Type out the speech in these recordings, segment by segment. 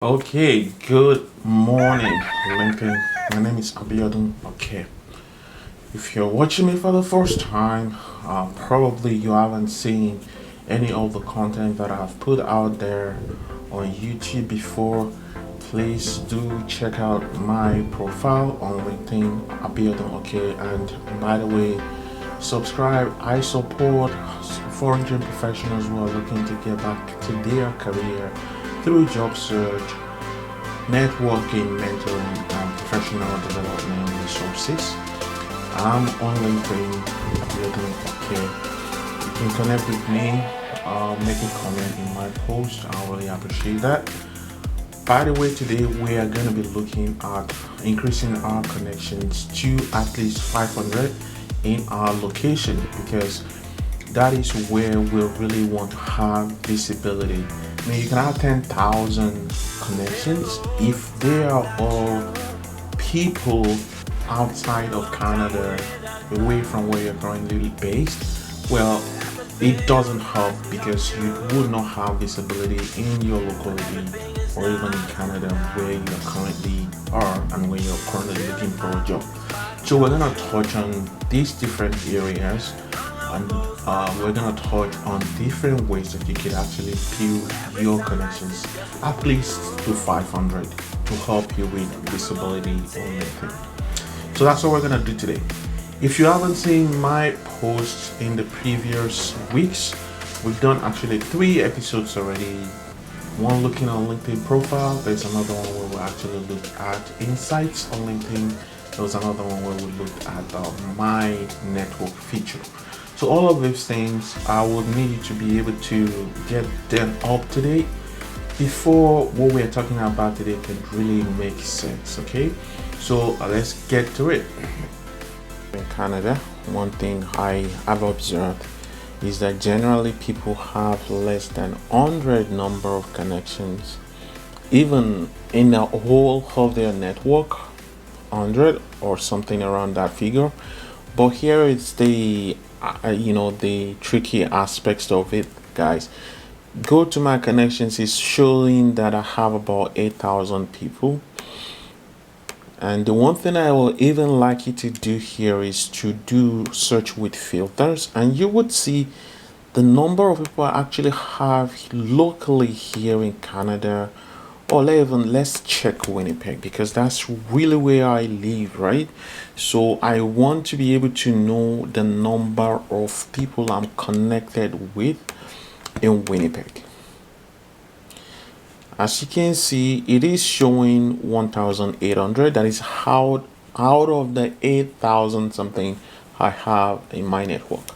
Okay, good morning, LinkedIn. My name is Abiodun. Okay, if you're watching me for the first time, probably you haven't seen any of the content that I've put out there on YouTube before. Please do check out my profile on LinkedIn, Abiodun. Okay, and by the way, subscribe. I support foreign professionals who are looking to get back to their career through job search, networking, mentoring, and professional development resources. I'm on LinkedIn. You're doing okay. You can connect with me. Make a comment in my post. I really appreciate that. By the way, today we are going to be looking at increasing our connections to at least 500 in our location because that is where we really want to have visibility. I mean, you can have 10,000 connections if they are all people outside of Canada, away from where you're currently based. Well, it doesn't help because you would not have visibility in your locality or even in Canada where you currently are and where you're currently looking for a job. So we're gonna touch on these different areas and we're gonna touch on different ways that you can actually build your connections at least to 500 to help you with visibility on LinkedIn. So that's what we're gonna do today. If you haven't seen my posts in the previous weeks, we've done actually 3 episodes already. One looking on LinkedIn profile. There's another one where we actually look at insights on LinkedIn. There was another one where we looked at my network feature. So all of these things, I would need you to be able to get them up to date before what we're talking about today can really make sense. Okay, so let's get to it. In Canada, one thing I have observed is that generally people have less than 100 number of connections, even in the whole of their network, 100 or something around that figure. But here is the the tricky aspects of it, guys. Go to my connections is showing that I have about 8,000 people. And the one thing I will even like you to do here is to do search with filters, and you would see the number of people I actually have locally here in Canada. Or even let's check Winnipeg because that's really where I live, right? So I want to be able to know the number of people I'm connected with in Winnipeg. As you can see, it is showing 1,800. That is how out of the 8,000 something I have in my network.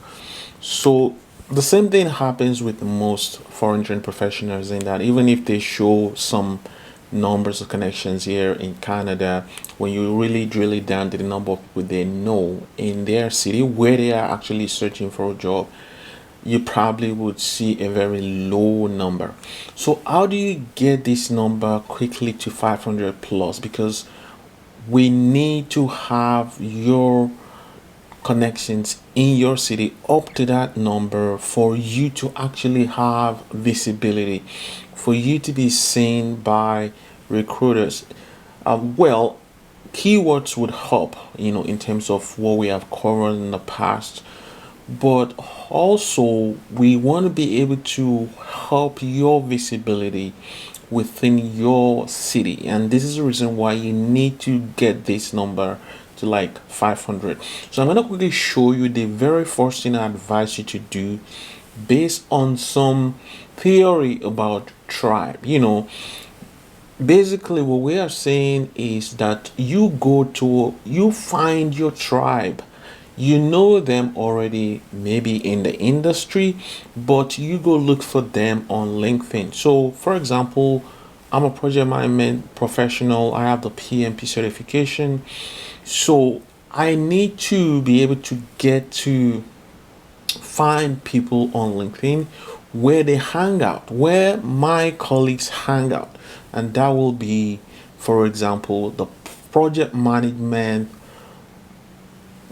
So the same thing happens with most foreign trained professionals in that even if they show some numbers of connections here in Canada, when you really drill it down to the number of people they know in their city where they are actually searching for a job, you probably would see a very low number. So how do you get this number quickly to 500 plus? Because we need to have your connections in your city up to that number for you to actually have visibility, for you to be seen by recruiters. Well, keywords would help, in terms of what we have covered in the past, but also we want to be able to help your visibility within your city, and this is the reason why you need to get this number to like 500. So I'm going to quickly show you the very first thing I advise you to do based on some theory about tribe. Basically what we are saying is that you find your tribe. You know them already, maybe in the industry, but you go look for them on LinkedIn. So for example, I'm a project management professional. I have the PMP certification. So I need to be able to get to find people on LinkedIn where they hang out, where my colleagues hang out. And that will be, for example, the project management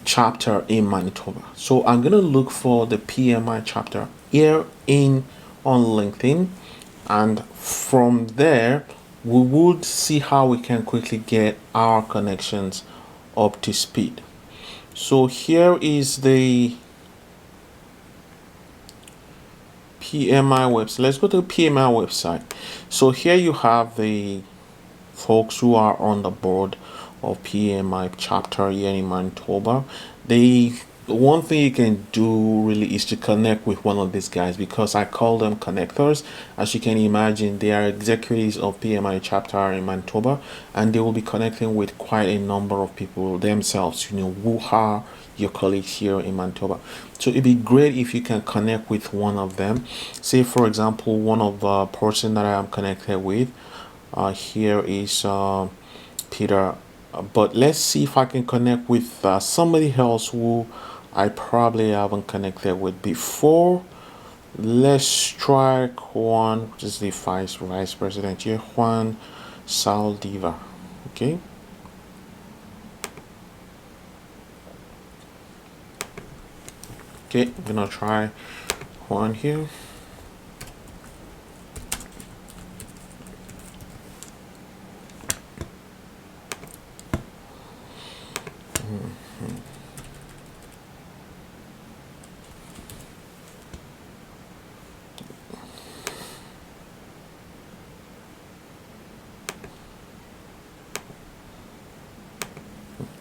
chapter in Manitoba. So I'm going to look for the PMI chapter here in on LinkedIn, and from there, we would see how we can quickly get our connections up to speed. So here is the PMI website. Let's go to the PMI website. So here you have the folks who are on the board of PMI chapter here in Manitoba. They one thing you can do really is to connect with one of these guys, because I call them connectors. As you can imagine, they are executives of PMI chapter in Manitoba, and they will be connecting with quite a number of people themselves, who are your colleagues here in Manitoba. So it'd be great if you can connect with one of them. Say for example, one of the person that I am connected with here is Peter. But let's see if I can connect with somebody else who I probably haven't connected with before. Let's try Juan, which is the vice president here, Juan Saldiva. Okay. Okay, I'm gonna try Juan here.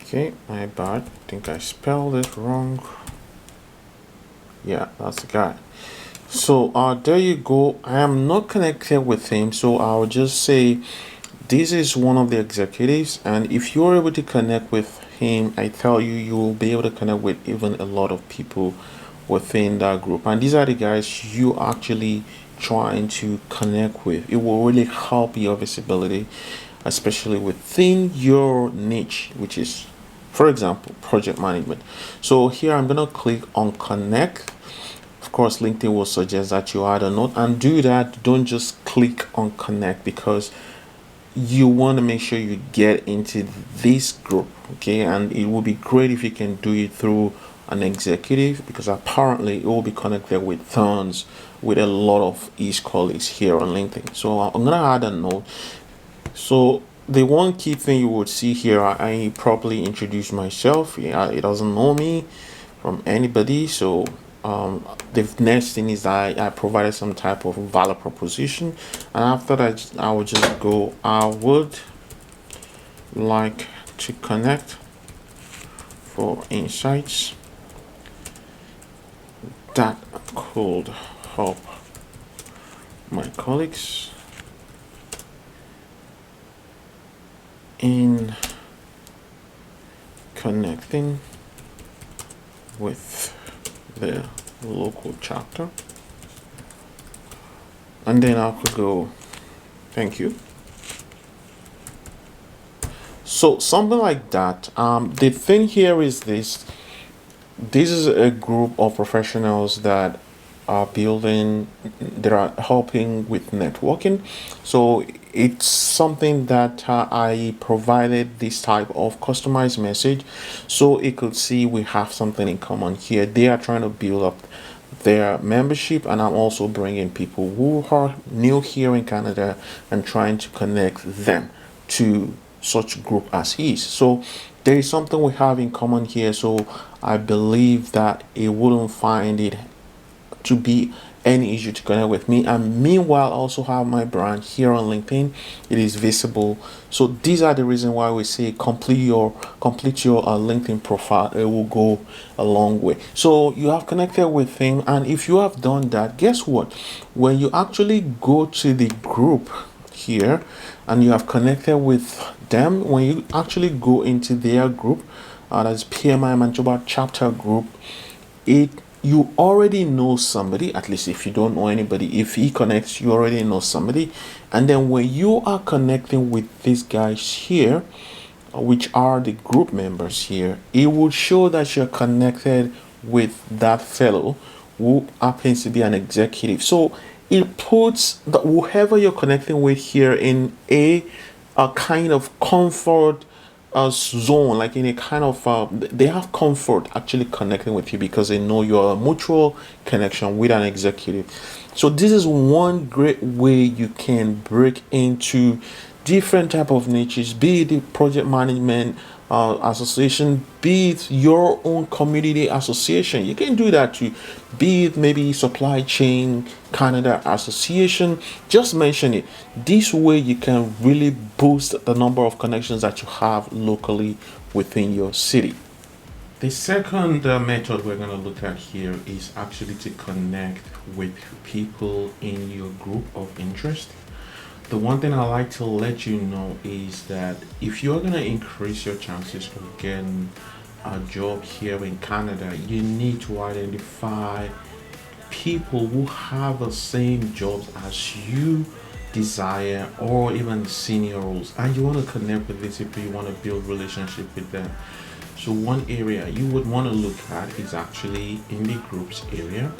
Okay, my bad. I think I spelled it wrong. Yeah, that's the guy. So there you go. I am not connected with him, so I'll just say this is one of the executives, and if you're able to connect with him, I tell you, you will be able to connect with even a lot of people within that group. And these are the guys you actually trying to connect with. It will really help your visibility, especially within your niche, which is, for example, project management. So here I'm gonna click on connect. Of course, LinkedIn will suggest that you add a note, and do that. Don't just click on connect, because you want to make sure you get into this group. Okay, and it will be great if you can do it through an executive, because apparently it will be connected with tons, with a lot of his colleagues here on LinkedIn. So I'm gonna add a note. So the one key thing you would see here, I properly introduce myself. It doesn't know me from anybody. So the next thing is I provided some type of value proposition, and after that I would just go, I would like to connect for insights that could help my colleagues in connecting with the local chapter. And then I could go, thank you. So something like that. The thing here is this is a group of professionals that are building, that are helping with networking. So it's something that I provided this type of customized message, so it could see we have something in common here. They are trying to build up their membership, and I'm also bringing people who are new here in Canada and trying to connect them to such group as his. So there is something we have in common here, so I believe that it wouldn't find it to be any issue to connect with me. And meanwhile, also have my brand here on LinkedIn. It is visible. So these are the reason why we say complete your LinkedIn profile. It will go a long way. So you have connected with him, and if you have done that, guess what? When you actually go to the group here and you have connected with them, when you actually go into their group, that's PMI Manitoba chapter group, you already know somebody. At least if you don't know anybody, if he connects, you already know somebody. And then when you are connecting with these guys here, which are the group members here, it will show that you're connected with that fellow who happens to be an executive. So it puts whoever you're connecting with here in a kind of comfort zone, like in a kind of they have comfort actually connecting with you, because they know you're a mutual connection with an executive. So this is one great way you can break into different type of niches, be it the project management association, be it your own community association. You can do that too. Be it maybe supply chain Canada association. Just mention it. This way you can really boost the number of connections that you have locally within your city. The second method we're going to look at here is actually to connect with people in your group of interest. The one thing I like to let you know is that if you're going to increase your chances of getting a job here in Canada, you need to identify people who have the same jobs as you desire, or even senior roles, and you want to connect with these people, you want to build relationship with them. So one area you would want to look at is actually in the groups area.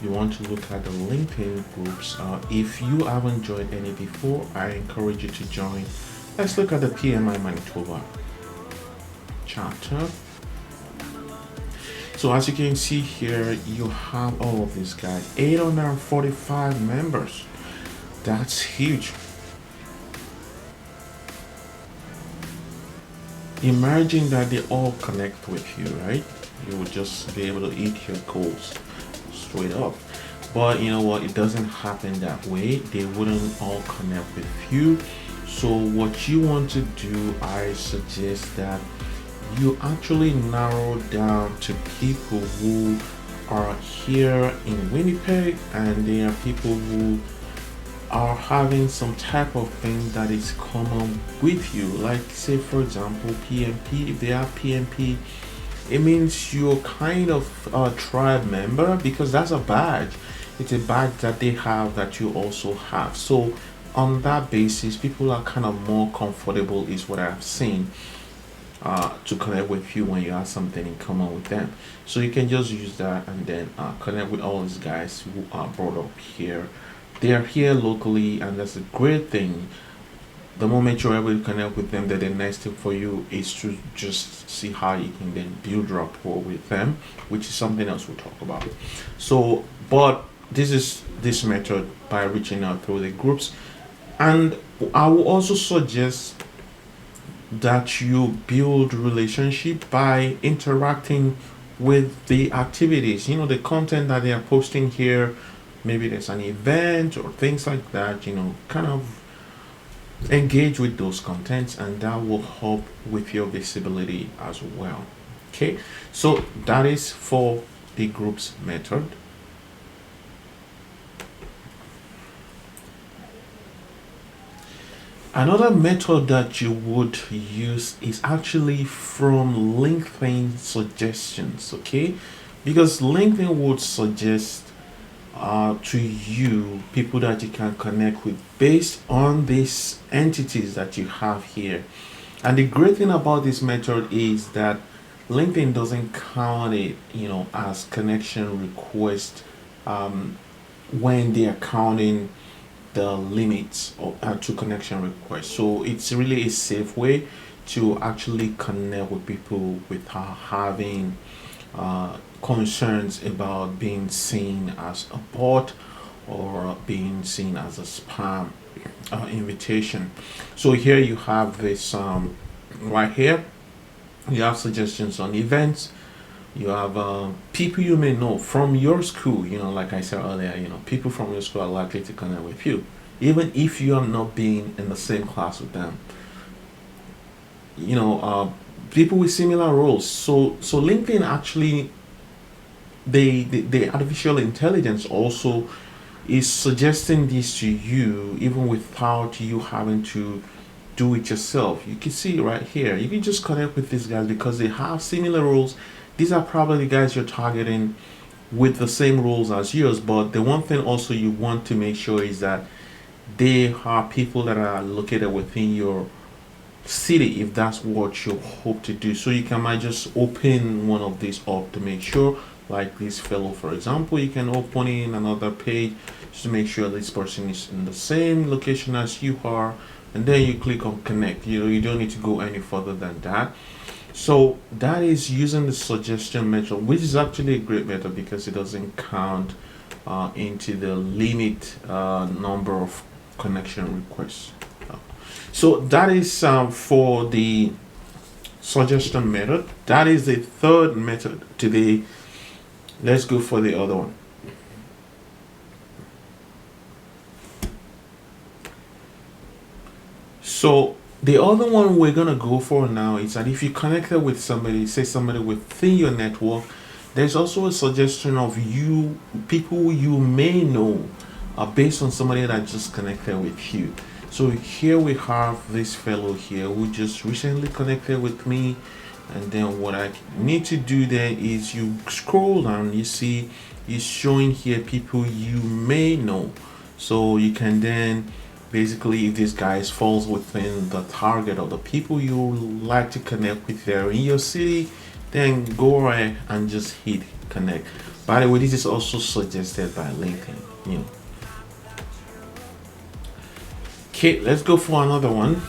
You want to look at the LinkedIn groups. If you haven't joined any before, I encourage you to join. Let's look at the PMI Manitoba chapter. So as you can see here, you have all of these guys, 845 members. That's huge. Imagine that they all connect with you, right? You would just be able to eat your goals straight up. But you know what? It doesn't happen that way. They wouldn't all connect with you. So what you want to do, I suggest that you actually narrow down to people who are here in Winnipeg, and they are people who are having some type of thing that is common with you. Like say for example PMP. If they are PMP, it means you're kind of a tribe member, because that's a badge. It's a badge that they have that you also have. So on that basis, people are kind of more comfortable, is what I've seen, to connect with you when you have something in common with them. So you can just use that and then connect with all these guys who are brought up here. They are here locally, and that's a great thing. The moment you're able to connect with them, then the next step for you is to just see how you can then build rapport with them, which is something else we'll talk about. So, but this is this method by reaching out through the groups. And I will also suggest that you build relationship by interacting with the activities, the content that they are posting here. Maybe there's an event or things like that, kind of engage with those contents, and that will help with your visibility as well. Okay, so that is for the groups method. Another method that you would use is actually from LinkedIn suggestions, okay? Because LinkedIn would suggest to you people that you can connect with based on these entities that you have here. And the great thing about this method is that LinkedIn doesn't count it, as connection request when they are counting the limits to connection requests. So it's really a safe way to actually connect with people without having concerns about being seen as a bot or being seen as a spam invitation. So here you have this right here. You have suggestions on events. You have people you may know from your school. Like I said earlier, people from your school are likely to connect with you, even if you are not being in the same class with them. People with similar roles. So LinkedIn actually, the artificial intelligence also is suggesting this to you even without you having to do it yourself. You can see right here, you can just connect with these guys because they have similar roles. These are probably the guys you're targeting with the same roles as yours. But the one thing also you want to make sure is that they are people that are located within your city, if that's what you hope to do. So might just open one of these up to make sure, like this fellow for example, you can open in another page just to make sure this person is in the same location as you are, and then you click on connect. You don't need to go any further than that. So that is using the suggestion method, which is actually a great method because it doesn't count into the limit number of connection requests. So that is for the suggestion method. That is the third method today. Let's go for the other one. So the other one we're gonna go for now is that if you connected with somebody, say somebody within your network, there's also a suggestion of you people you may know based on somebody that just connected with you. So here we have this fellow here who just recently connected with me, and then what I need to do then is you scroll down, you see it's showing here people you may know. So you can then basically, if this guy falls within the target of the people you like to connect with there in your city, then go ahead and just hit connect. By the way, this is also suggested by LinkedIn, you know. Okay, let's go for another one.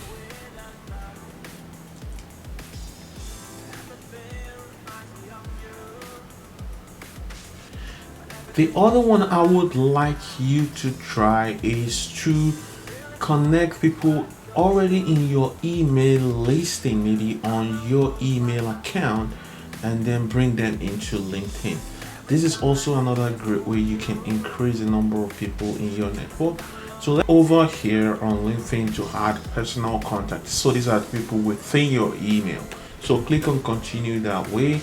The other one I would like you to try is to connect people already in your email listing, maybe on your email account, and then bring them into LinkedIn. This is also another great way you can increase the number of people in your network. So let's over here on LinkedIn to add personal contacts. So these are people within your email. So click on continue that way,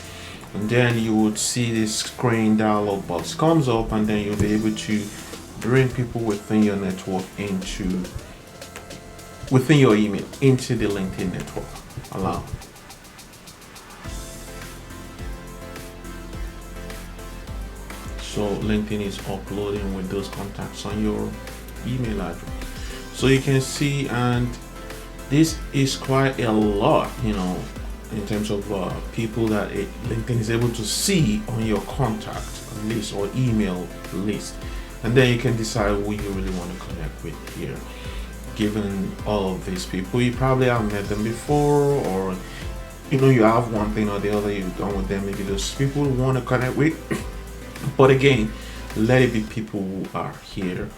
and then you would see this screen dialog box comes up, and then you'll be able to bring people within your network into within your email into the LinkedIn network. Allow. So LinkedIn is uploading with those contacts on your email address. So you can see, and this is quite a lot, you know, in terms of people that LinkedIn is able to see on your contact list or email list, and then you can decide who you really want to connect with here. Given all of these people, you probably have met them before, or you know you have one thing or the other you've done with them. Maybe those people you want to connect with, but again, let it be people who are here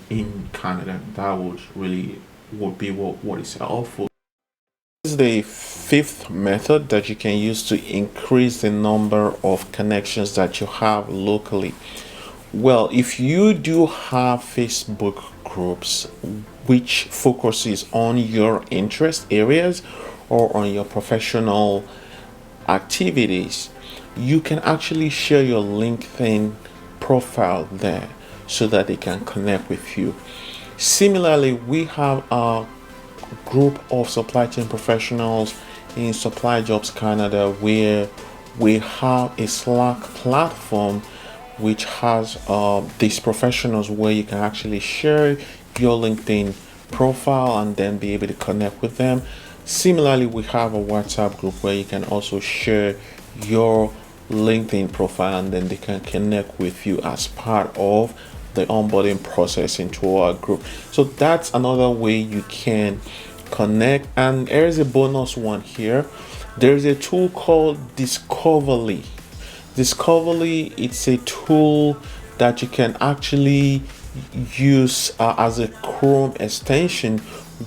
in Canada. That would be what is helpful. This is the fifth method that you can use to increase the number of connections that you have locally. Well, if you do have Facebook groups which focuses on your interest areas or on your professional activities, you can actually share your LinkedIn profile there so that they can connect with you. Similarly, we have a group of supply chain professionals in Supply Jobs Canada where we have a Slack platform which has these professionals where you can actually share your LinkedIn profile and then be able to connect with them. Similarly, we have a WhatsApp group where you can also share your LinkedIn profile and then they can connect with you as part of the onboarding process into our group. So that's another way you can connect. And there's a bonus one here. There's a tool called Discoverly. Discoverly, it's a tool that you can actually use as a Chrome extension,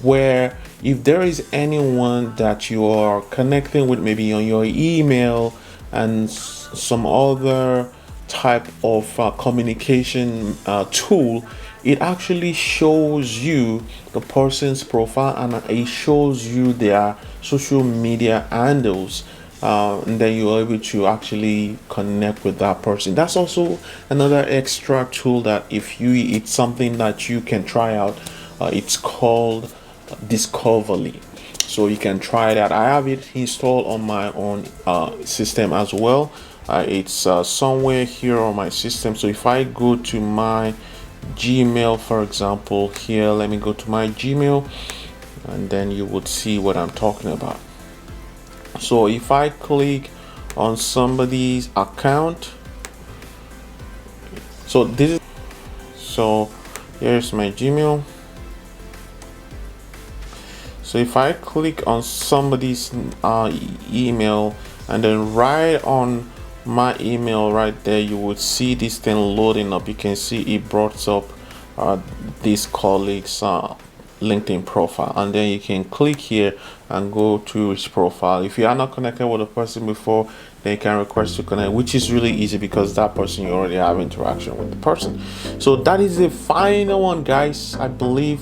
where if there is anyone that you are connecting with, maybe on your email and some other type of communication tool, it actually shows you the person's profile and it shows you their social media handles, and then you're able to actually connect with that person. That's also another extra tool that it's something that you can try out. It's called Discoverly, so you can try that. I have it installed on my own system as well. It's somewhere here on my system. So if I go to my Gmail, for example, here, let me go to my Gmail, and then you would see what I'm talking about. So if I click on somebody's account, so here's my Gmail. So if I click on somebody's email, and then right on my email right there, you would see this thing loading up. You can see it brought up these colleagues LinkedIn profile, and then you can click here and go to his profile. If you are not connected with a person before, then you can request to connect, which is really easy because that person, you already have interaction with the person. So that is the final one, guys. I believe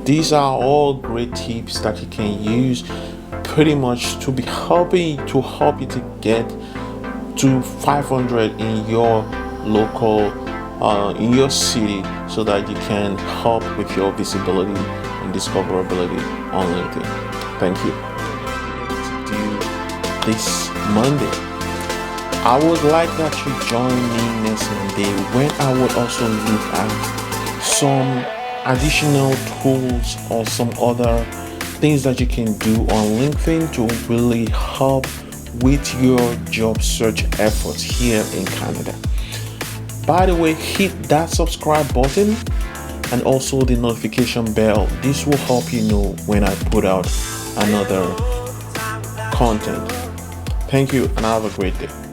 these are all great tips that you can use pretty much to be helping to help you to get to 500 in your local in your city, so that you can help with your visibility and discoverability on LinkedIn. Thank you. To do this Monday, I would like that you join me next Monday, when I would also look at some additional tools or some other things that you can do on LinkedIn to really help with your job search efforts here in Canada. By the way, hit that subscribe button and also the notification bell. This will help you know when I put out another content. Thank you and have a great day.